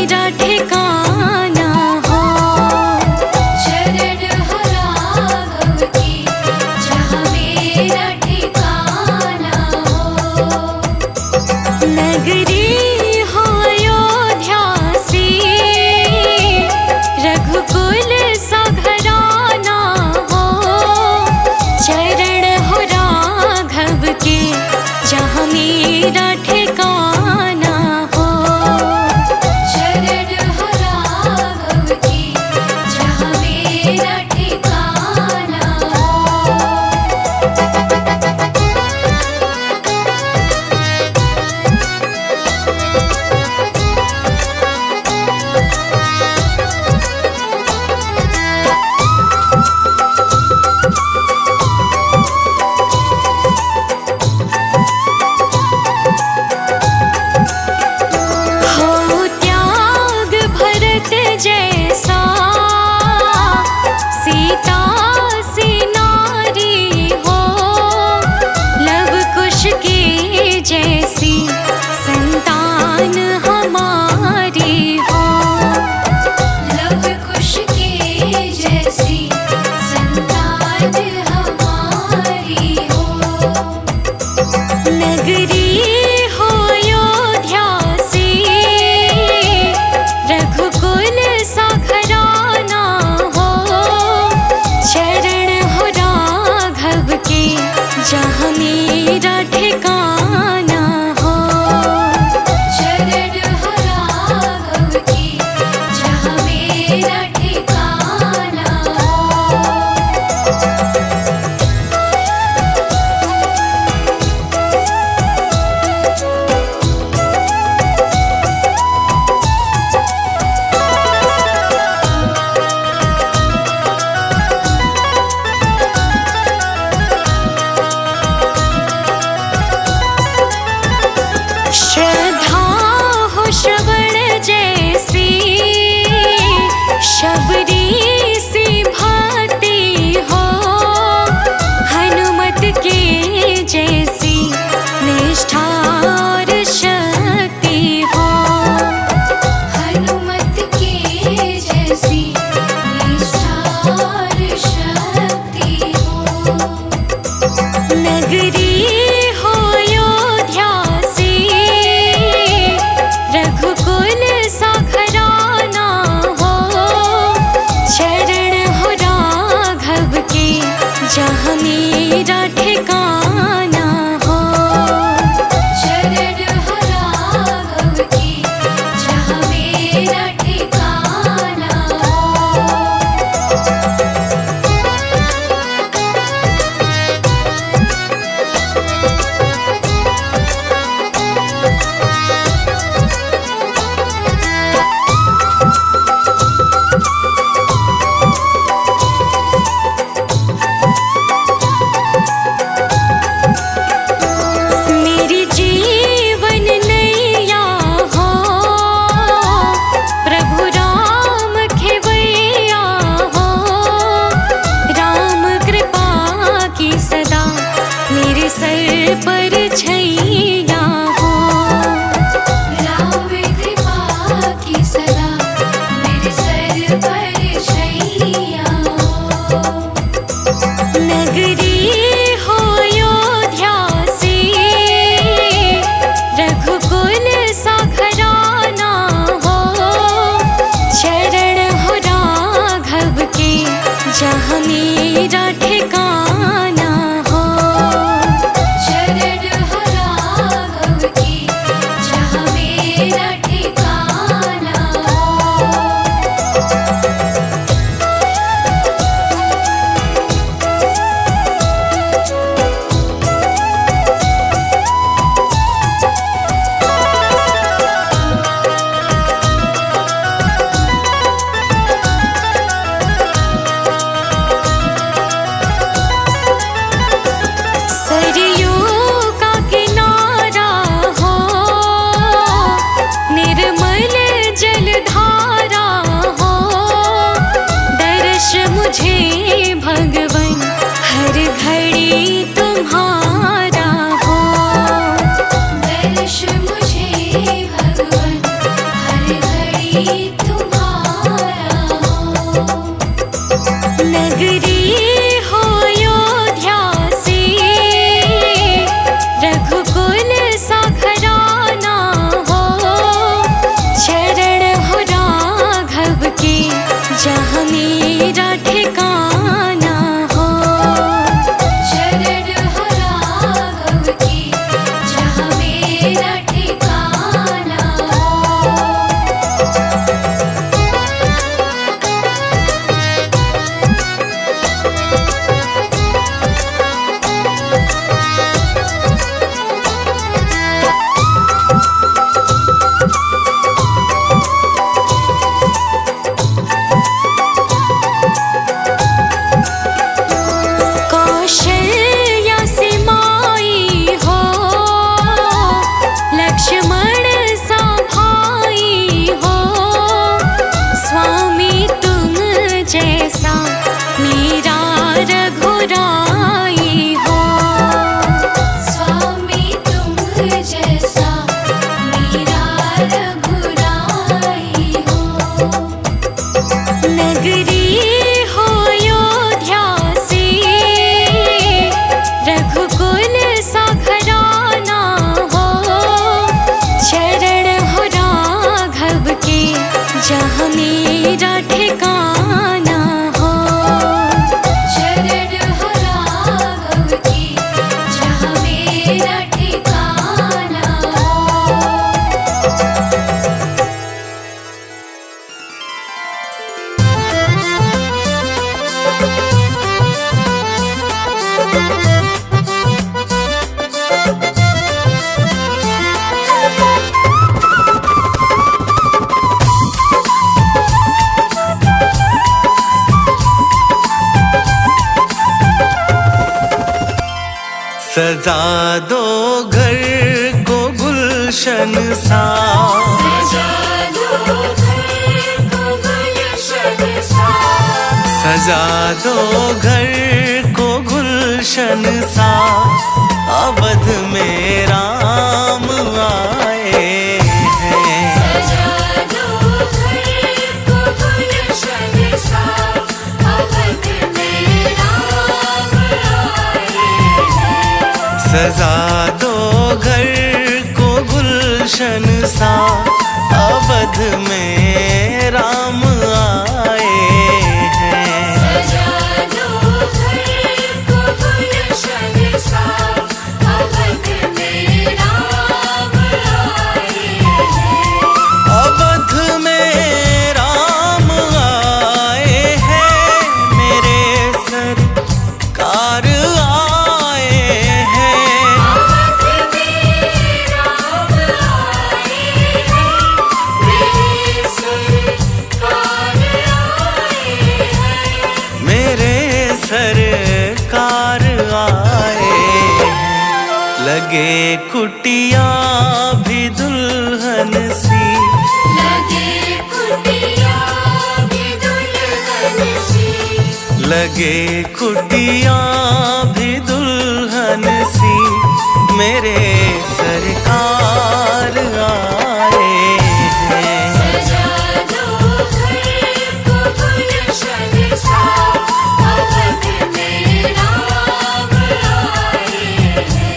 मेरा ठिकाना हो। शरण हो राघव की जहाँ मेरा ठिकाना हो। नगरी हो अयोध्या सी, रघुकुल सा घराना हो। चरण हो राघव के जहाँ मेरा ठिकाना हो। शरण हो राघव की जहाँ मेरा ठिकाना हो। जैसा मेरा रघुराई हो। नगरी हो अयोध्या से रघुकुल सा घराना हो, चरण हो राघव के जहाँ मेरा ठिकाना हो। चरण हो राघव की जहाँ मेरा ठिकाना हो। सजा दो घर को गुलशन सा, सजा दो घर को गुलशन सा। सजा दो घर को गुलशन सा, अवध में राम आए हैं। सजा दो घर को गुलशन सा, अवध में राम आए हैं। सजा दो घर को गुलशन सा, अवध में राम आए हैं। सजा दो घर को गुलशन सा, अवध में राम आए हैं। अवध में राम आए हैं, मेरे सरकार आए हैं। अवध में राम आए हैं, मेरे सरकार आए हैं। मेरे सरकार आए हैं। लगे कुटिया भी दुल्हन सी, लगे कुटिया भी दुल्हन सी। लगे कुटिया भी दुल्हन सी, मेरे सरकार आए हैं। सजा दो घर को गुलशन सा, अवध में राम आए हैं।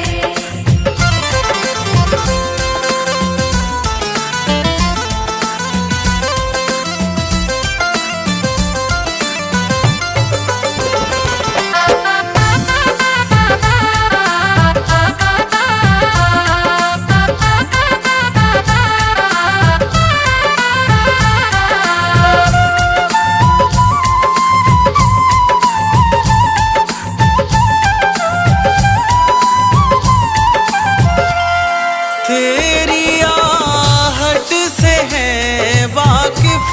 तेरी आहट से है वाकिफ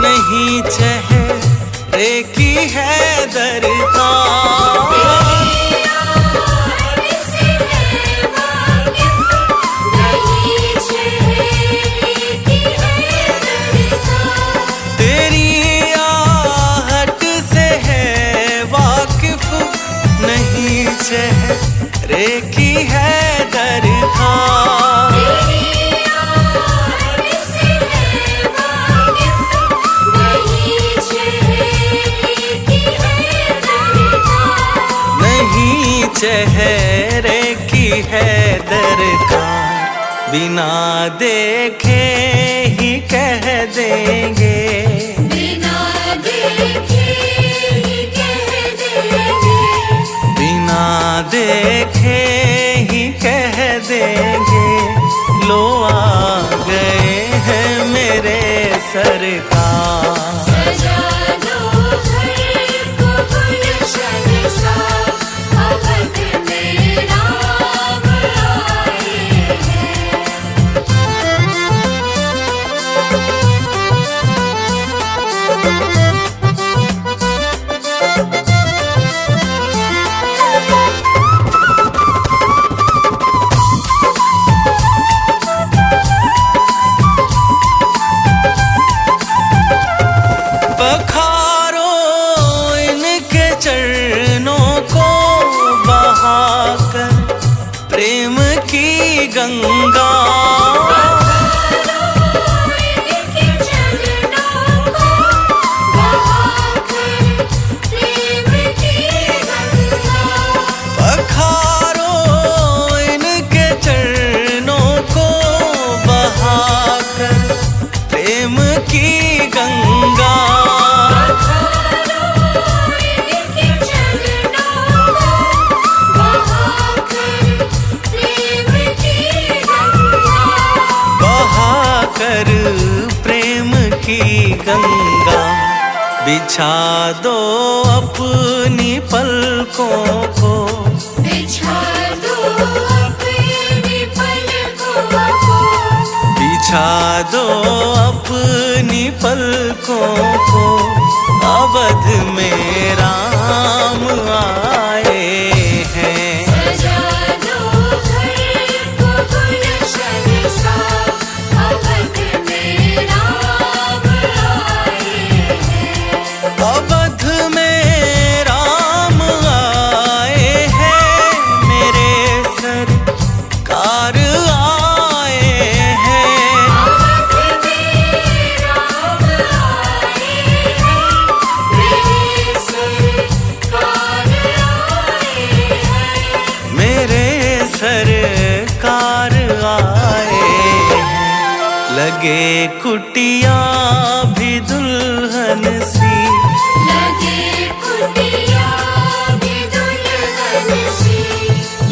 नहीं, चेहरे की है दरकार। तेरी आहट से है वाकिफ नहीं, चेहरे की है दरकार। नहीं चेहरे की है दरकार, बिना देखे ही कह देंगे। बिना देखे ही कह देंगे। बिना देखे ही कह देंगे, लो आ गए हैं मेरे सरकार। सजा दो घर को गुलशन सा, अवध में राम आए हैं। गंगा। इनके चरणों को बहाकर प्रेम की गंगा। पखारो इनके चरणों को बहाकर प्रेम की गंगा। इनके चरणों को बहाकर प्रेम की गंगा। बहाकर प्रेम की गंगा। बिछा दो अपनी पलकों को, बिछा दो अपनी पलकों को। बिछा दो अपनी पलकों को। अवध में राम आए हैं। सजा दो घर को गुलशन सा, अवध में राम आए हैं। अवध में राम आए हैं। मेरे सरकार आए हैं। अवध में राम आए हैं। मेरे सरकार आए हैं। मेरे सरकार आए हैं। लगे कुटिया भी दुल्हन सी, लगे कुटिया भी दुल्हन सी।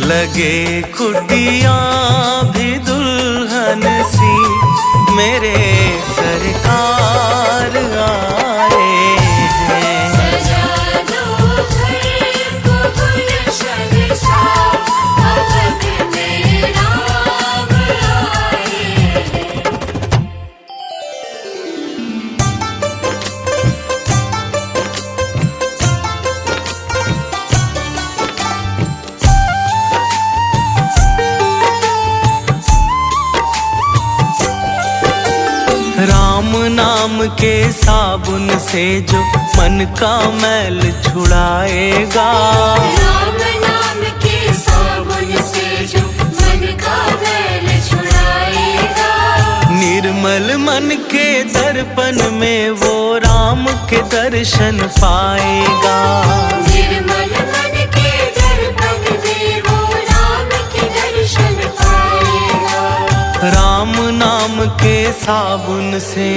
लगे कुटिया भी दुल्हन सी। मेरे सरकार आए हैं। सजा दो घर को गुलशन सा, अवध में राम आए हैं। राम नाम के साबुन से जो मन का मैल छुड़ाएगा। राम नाम के साबुन से जो मन का मैल छुड़ाएगा। निर्मल मन के दर्पण में वो राम के दर्शन पाएगा। निर्मल मन के दर्पण में वो राम के दर्शन पाएगा। राम नाम के साबुन से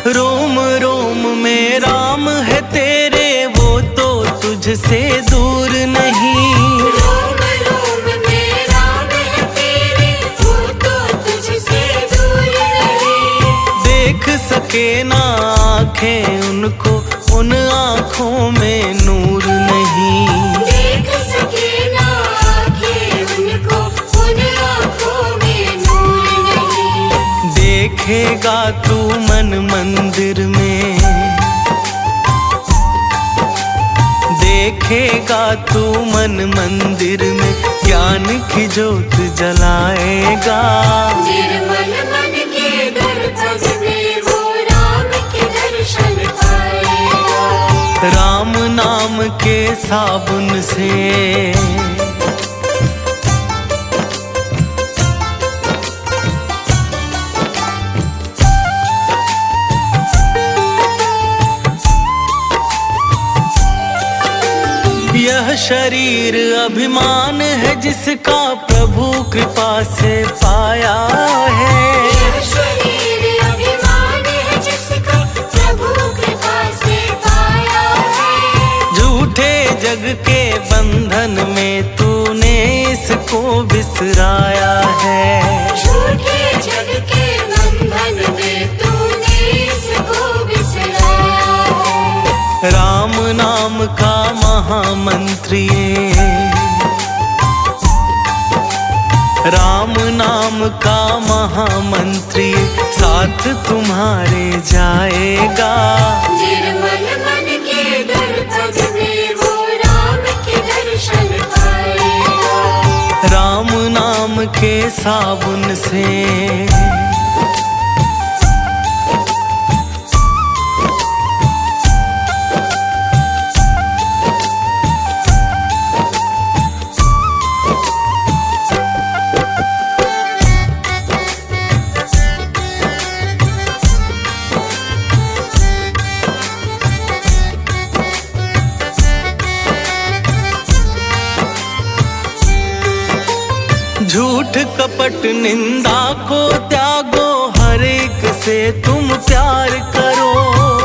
रोम रोम में राम है तेरे, वो तो तुझसे दूर नहीं। रोम रोम में राम है तेरे, वो तो तुझसे दूर नहीं। देख सके ना आँखें उनको, उन आँखों में नूर नहीं। देख सके ना आँखें उनको, उन आँखों में नूर नहीं। देखेगा तू मन मंदिर में, देखेगा तू मन मंदिर में, ज्ञान की ज्योत जलाएगा। निर्मल मन के दर्पण में वो राम के दर्शन पाएगा। राम नाम के साबुन से यह शरीर अभिमान है जिसका प्रभु कृपा से पाया है। यह शरीर अभिमान है जिसका प्रभु कृपा से पाया है। झूठे जग के बंधन में तूने इसको बिसराया है। झूठे जग के बंधन में तूने इसको बिसराया है। राम नाम का महामंत्री, राम नाम का महामंत्री, साथ तुम्हारे जाएगा। निर्मल मन के दर्पण में वो राम के दर्शन पाएगा। राम नाम के साबुन से झूठ कपट निंदा को त्यागो, हर एक से तुम प्यार करो।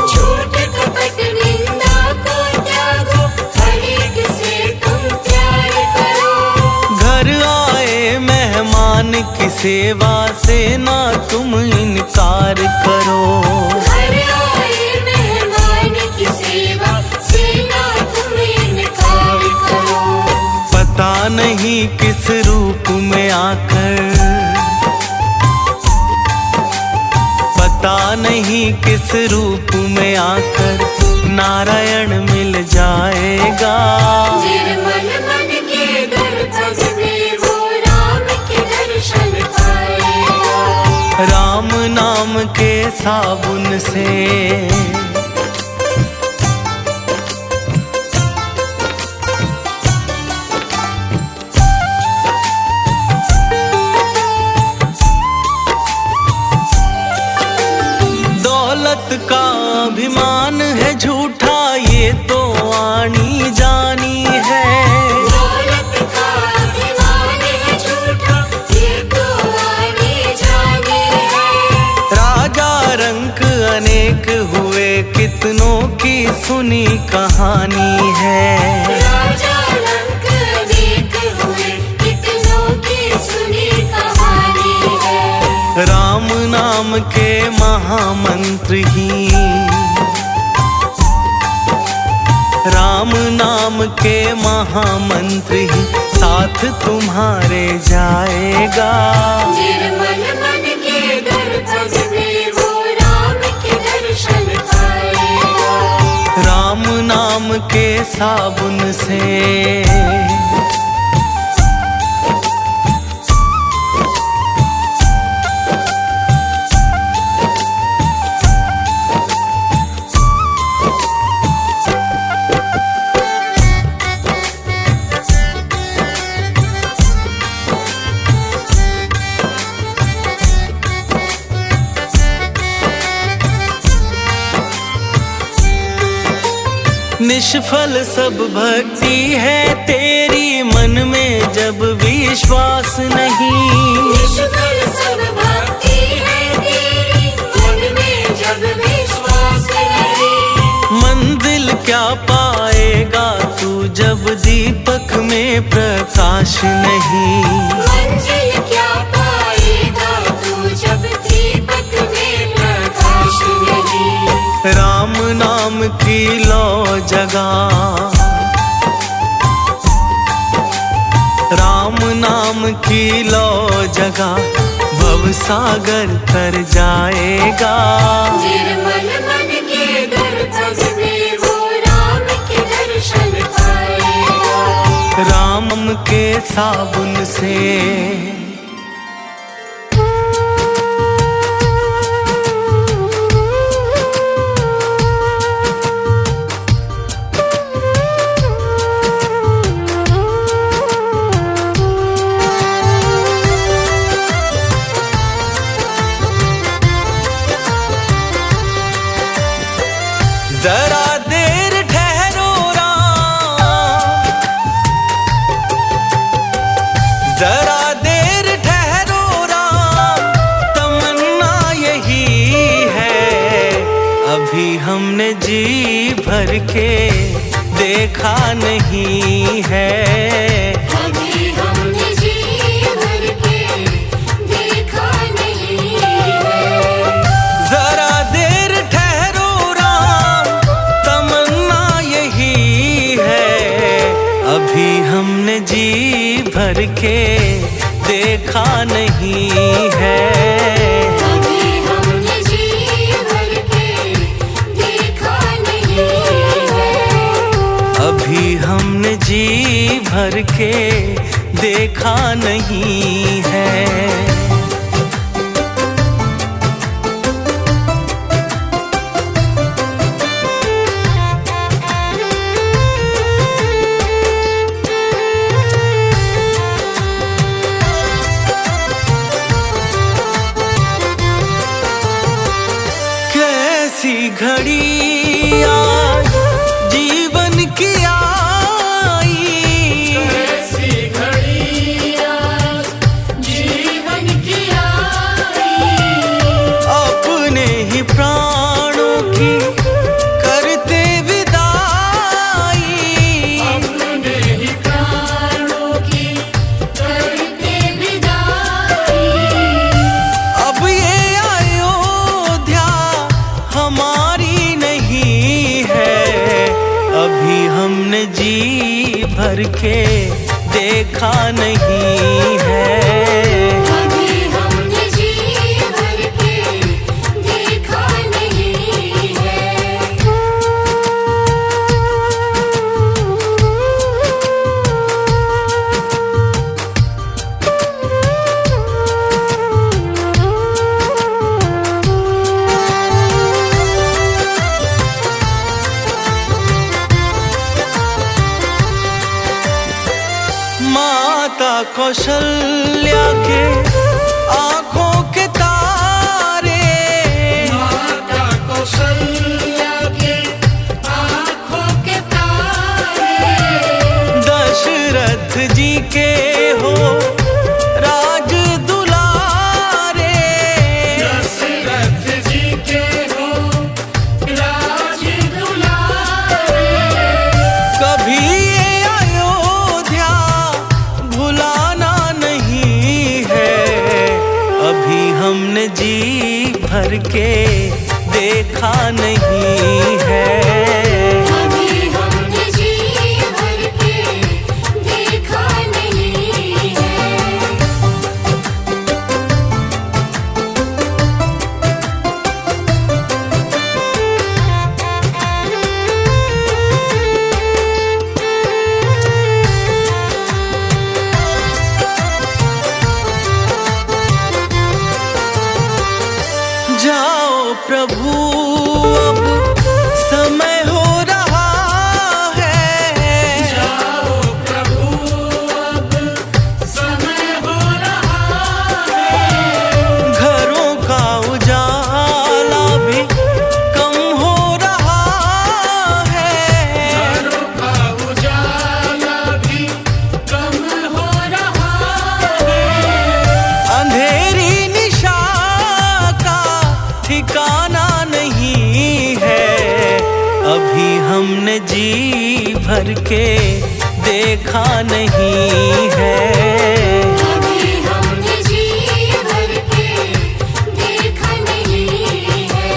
झूठ कपट निंदा को त्यागो, हर एक से तुम प्यार करो। घर आए मेहमान की सेवा से ना तुम इनकार करो। घर आए मेहमान की सेवा से ना तुम इनकार करो। पता नहीं किस रूप में आकर, पता नहीं किस रूप में आकर नारायण मिल जाएगा। निर्मल मन के दर्पण में वो राम के दर्शन पाएगा। राम नाम के साबुन से दौलत का अभिमान है झूठा, ये तो आनी जानी है। दौलत का अभिमान है झूठा, ये तो आनी जानी है। राजा रंक अनेक हुए, कितनों की सुनी कहानी है। राजा रंक अनेक हुए, कितनों की सुनी कहानी है। राम नाम के महामंत्र ही, राम नाम के महामंत्र ही साथ तुम्हारे जाएगा। निर्मल मन के दर्पण में वो राम के दर्शन पाएगा। राम नाम के साबुन से निष्फल सब भक्ति है तेरी, मन में जब विश्वास नहीं। निष्फल सब भक्ति है तेरी, मन में जब विश्वास नहीं। मंजिल क्या पाएगा तू जब दीपक में प्रकाश नहीं। मंजिल क्या पाएगा तू जब दीपक में प्रकाश नहीं। राम नाम की लो जगा, राम नाम की लो जगा, भव सागर तर जाएगा। निर्मल मन के दर्पण में वो राम के दर्शन पाएगा। राम के साबुन से जरा देर ठहरो राम, जरा देर ठहरो राम, तमन्ना यही है। अभी हमने जी भर के देखा नहीं है। अभी हमने जी भर के देखा नहीं है। जरा देर ठहरो राम, तमन्ना यही है। अभी हमने जी भर के देखा नहीं है। अभी हमने नहीं है। कैसी घड़ी आज जीवन की आई, ऐसी घड़ी आज जीवन की आई, अपने ही प्राणों की करते विदाई। अपने ही प्राणों की करते विदाई। अब ये अयोध्या हमारी नहीं है, अभी हमने जी भर के देखा नहीं है। अभी हमने जी भर के देखा नहीं है। माता कौशल्या के आंखों के तारे, माता कौशल्या के आँखों के तारे, दशरथ जी के हो राज दुलारे। दशरथ जी के हो राज दुलारे। कभी ये अयोध्या भुलाना नहीं है, अभी हमने जी भर के देखा नहीं है। अभी हमने जी भर के देखा नहीं है। जाओ प्रभु अब समय हो रहा है, जाओ प्रभु अब समय हो रहा है। घरों का उजाला भी कम हो रहा है। घरों का उजाला भी कम हो रहा है। अंधेरी निशा का ठिकाना नहीं है, अभी हमने जी भर के देखा नहीं है। अभी हमने जी भर के देखा नहीं है।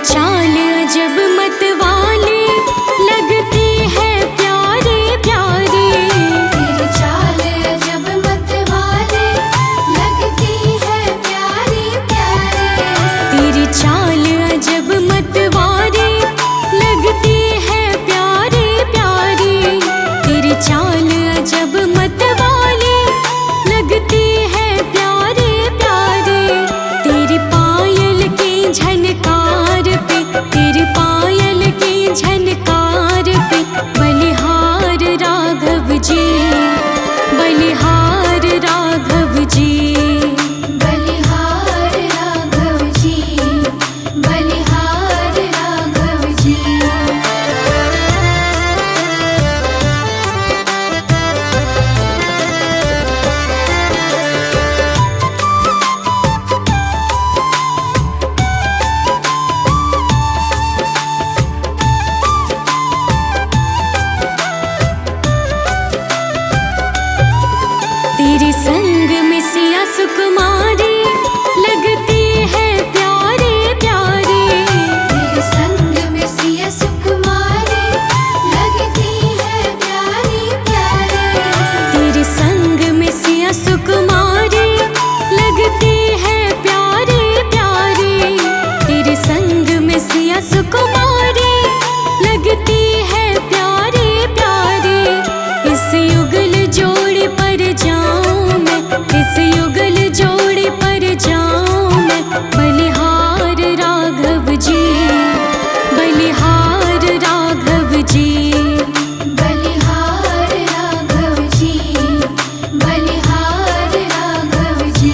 चाल अजब मतवाली लगती है प्यारी प्यारी। तेरी चाल अजब मतवाली लगती है प्यारी प्यारी। तेरी चाल अजब मतवारी लगती है प्यारी प्यारी। तेरी चाल अजब मतवाली लगती है प्यारी प्यारी। तेरी पायल की झनकार पे, तेरी पायल की झनकार पे बलिहार राघव जी, बलिहार राघव जी। बलिहार राघव जी, बलिहार राघव जी। तेरे संग में सिया सुकुमारी लगती है प्यारी प्यारी। तेरे संग में सिया सुकुमारी लगती है प्यारी प्यारी। तेरे संग में सिया सुकुमारी लगती है प्यारी प्यारी। तेरे संग में सिया सुकुमारी लगती है प्यारी प्यारी। इस युगल जोड़ी पर जाऊं मैं, इस युगल जोड़ी पर जाऊं मैं। बलिहार राघव जी, बलिहार राघव जी। बलिहार राघव जी, बलिहार राघव जी।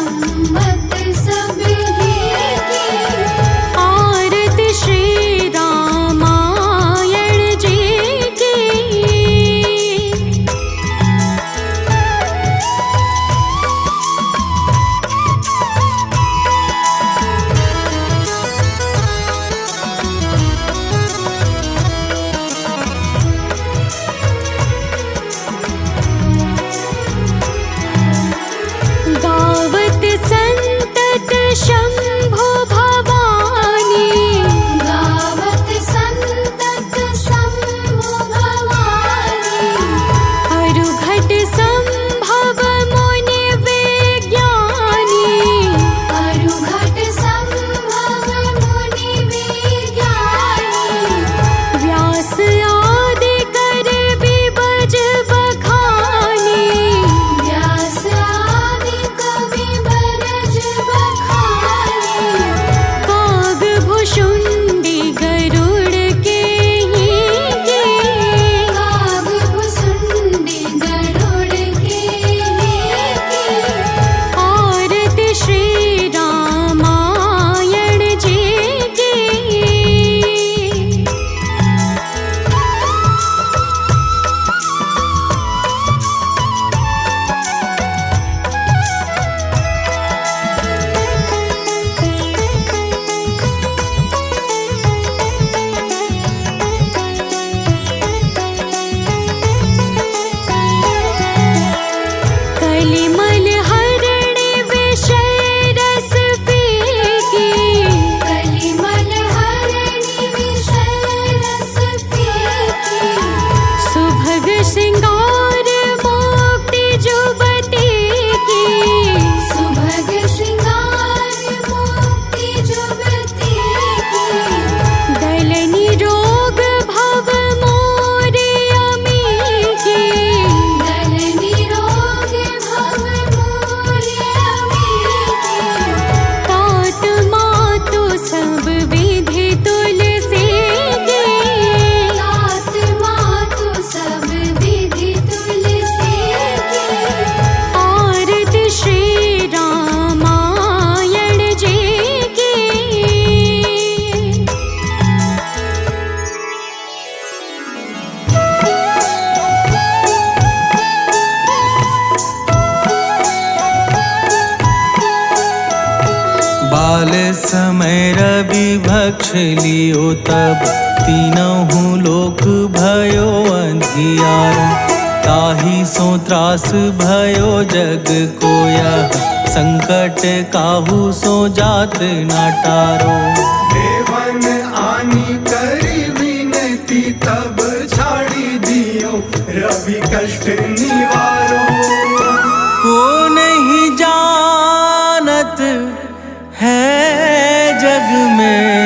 सम्मत सब ही की। आरती श्री रामायण जी की। गावत संतत शंभु भवानी। गावत संतत शंभु भवानी। अरुघट संभव मुनि विज्ञानी। अरुघट संभव मुनि विज्ञानी। व्यास आदि कर बिबज बखानी। व्यास आदि कवि बरज बखानी। काग भुषुंडी गरुड़ के ही के। काग भुसुंडी गरुड़ के ही के। आरती श्री रामायण जी की। कलिमल हरणी विषय रस पीकी। कलिमल हरणी विषय रस पीकी। सुभग श्रृंगार मुक्ति जुबती की। सुभग श्रृंगार मुक्ति जुबती की। दलनी रोग भव मोर अमी की। दलनी रोग भव मोर अमी की। तात मातु सब विधि तुलसी की। तात मातु सब विधि तुलसी की। आरती श्री रामायण जी की। बाल समय रवि भक्ष लियो तब तीनहु लोक भयो अंधियार। ताहि सो त्रास भयो जग कोया संकट काहू सो जात ना टारो। देवन आनी करी विनती तब छाड़ी दियो रवि कष्ट निवारो। को नहीं जानत है जग में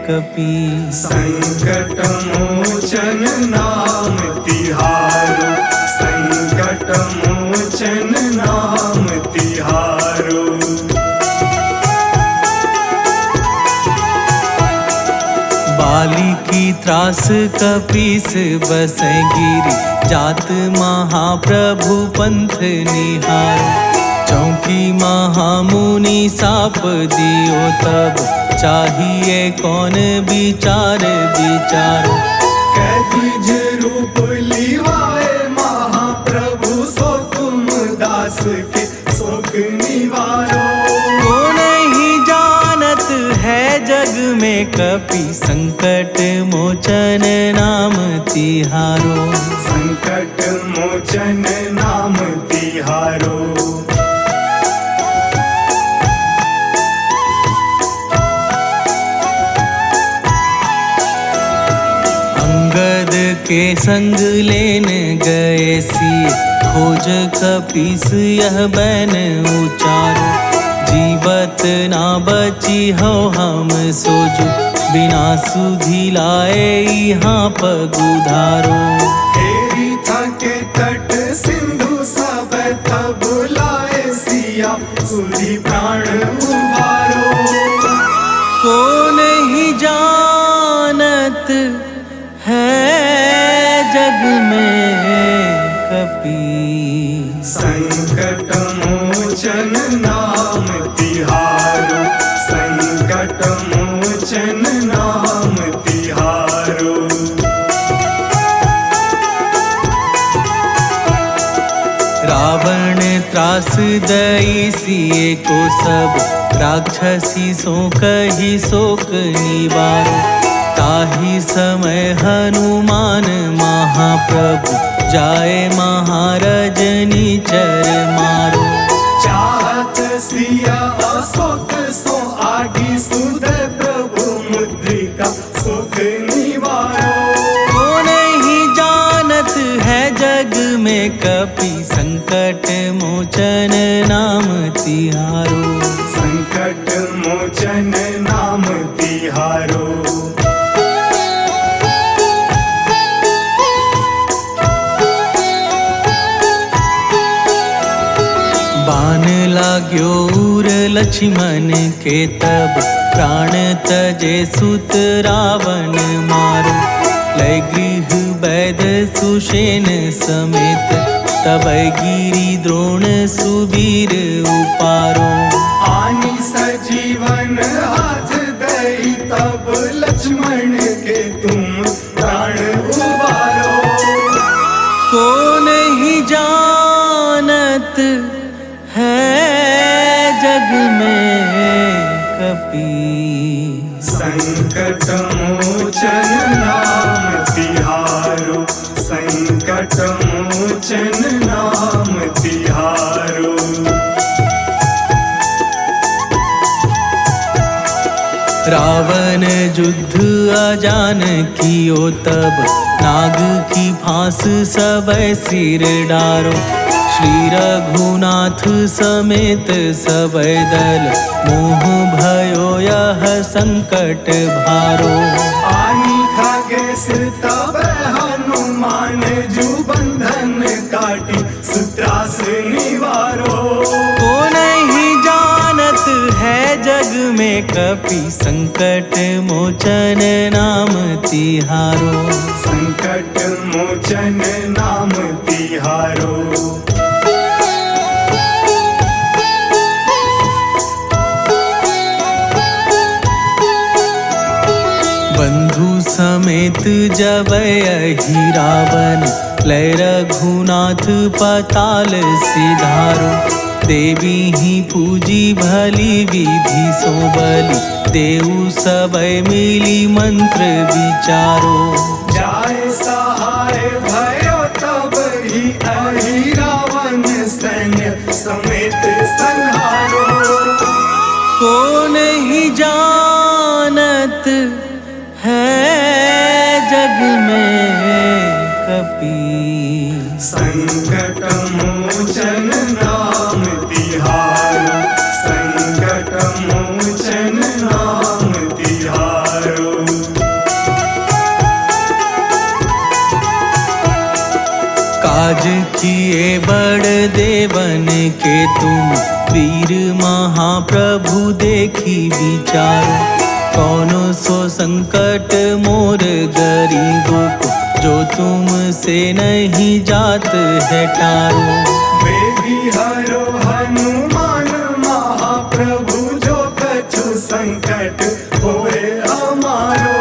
कपि। संकट मोचन नाम तिहारो। संकट मोचन नाम तिहारो। बाली की त्रास कपीस बस गिरी। जात महाप्रभु पंथ निहार। चौकी महामुनि साप दियो तब चाहिए कौन विचार विचारो। कैदिज रूप लिवाए महाप्रभु सो तुम दास के शोक निवारो। को नहीं जानत है जग में कपि संकट मोचन नाम तिहारो। संकट मोचन नाम तिहारो। अंगद के संग लेन गए सी। खोज कपीस यह बैन उचारो। जीवत ना बची हो हम सोजो। बिना सुधि लाए यहाँ पगुधारो। हेरी था के तट सिंधु सब तब लाए सिया सुधि प्राण उबारो। को नहीं जानत है जग में कपि। संकट मोचन मोचन नाम तिहारो, संकट मोचन नाम तिहारो। रावण त्रास दई सिए को सब, राक्षसी सो कही शोक निवारो। ताहि समय हनुमान महाप्रभु, जाए महारजनी चर मारो। चाहत सिया अशोक सो आगी, सुदय प्रभु मुद्रिका सुख निवारो। को नहीं जानत है जग में कपि, संकट मोचन नाम तिहारो। संकट मोचन नाम तिहारो। बाण लाग्यो उर लक्ष्मण के तब, प्राण तजे सुत रावण मारो। लय गृह वैद सुषेण समेत, तब गिरि द्रोण सुबीर उपारो। आनी सजीवन हाथ दई, तब लक्ष्मण के तुम प्राण उबारो। को नहीं जानत है जग में कपि, संकट मोचन नाम तिहारो, संकट मोचन नाम तिहारो। रावण युद्ध अजान कियो तब, नाग की फांस सबय सिर डारो। श्री रघुनाथ समेत सबय दल, मोह भयो यह संकट भारो। आनी खगेश तब हनुमान, जू बंधन काटी सुत्रास निवारो। को नहीं जानत है जग में कपि, संकट मोचन नाम तिहारो। संकट मोचन नाम तिहारो। बंधु समेत जबहि रावण, लय रघुनाथ पताल सिधारो। देवी ही पूजी भली विधि सो बलि, देऊ सबय मिली मंत्र विचारो। जाय सहाय भयो तब ही अहि रावण, सैन्य समेत संहारो। को नहीं जानत है जग में कपि, संकट मोचन नाम तिहारो, संकट मोचन नाम तिहारो। काज किए बड़ देवन के तुम, वीर महाप्रभु देखी विचारो। कौनो सो संकट मोर गरीबों को, जो तुम से नहीं जात है टारो। बेबी हरो हनुमान महाप्रभु, जो कछु संकट होए हमारो।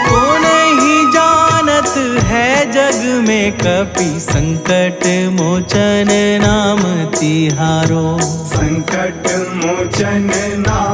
को नहीं जानत है जग में कपि, संकट मोचन नाम तिहारो। संकट मोचन नाम